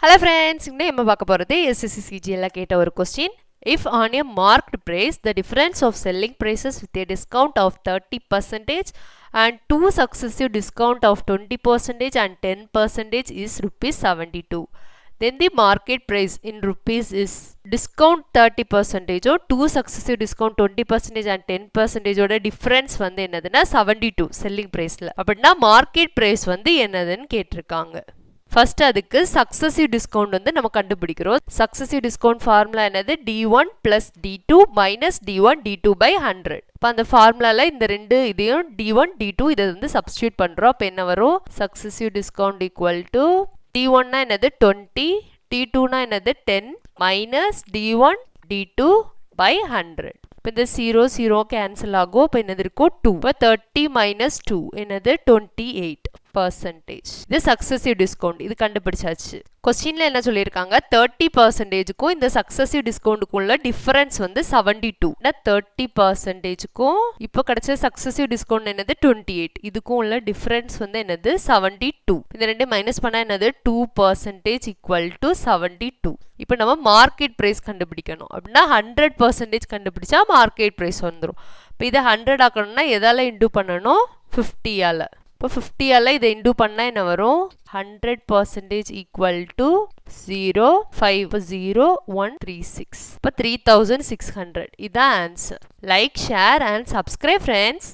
Hello friends, இங்க நம்ம பார்க்க போறது SSC CGL கேட்ட ஒரு question. If on a marked price, the difference of selling prices with a discount of 30% and two successive discount of 20% and 10% is rupees 72. Then the market price in rupees is discount 30% or two successive discount 20% and 10% ஓட difference வந்து என்னதுன்னா 72 selling priceல. அப்படின்னா market price வந்து என்னதுன்னு கேட்டிருக்காங்க. First அதுக்கு successive discount வந்து நம்ம கண்டுபிடிக்கிறோம். சக்சஸிவ் டிஸ்கவுண்ட் ஃபார்முலா என்னது? d1 plus d2 minus d1 d2 by 100. இப்போ அந்த ஃபார்முலால இந்த ரெண்டு இதையும் d1 d2 இதை வந்து சப்ஸ்டியூட் பண்றோம். அப்போ என்ன வரும்? Successive discount equal to d1 னா என்னது 20, d2 னா என்னது 10 minus d1 d2 by 100. இப்போ இந்த 0 கேன்சல் ஆகும். இப்போ என்னது இருக்கும் 2. இப்போ 30 minus 2 என்னது 28%. இது சக்சஸிவ் டிஸ்கவுண்ட். இது கண்டுபிடிச்சாச்சு. கொஸ்டின்ல என்ன சொல்லியிருக்காங்க? 30%க்கும் இந்த சக்சஸிவ் டிஸ்கவுண்ட்டுக்குள்ள டிஃபரன்ஸ் வந்து 72. 30%க்கும் இப்போ கிடைச்ச சக்சஸிவ் டிஸ்கவுண்ட் என்னது 28. இதுக்கும் உள்ள டிஃபரன்ஸ் வந்து என்னது 72. இந்த ரெண்டு மைனஸ் பண்ணா என்னது 2% ஈக்குவல் டு 72. இப்போ நம்ம மார்க்கெட் பிரைஸ் கண்டுபிடிக்கணும். அப்படின்னா 100% கண்டுபிடிச்சா மார்க்கெட் பிரைஸ் வந்துடும். இப்போ இதை 100 ஆக்கணும்னா எதால இன்டூ பண்ணணும்? 50ஆல. இப்போ 50ஆல இதை இன்டூ பண்ணா என்ன வரும்? 100% ஈக்குவல் டு 0 5 0 1 36. இப்போ 3600. இதான் answer. Like share and subscribe friends.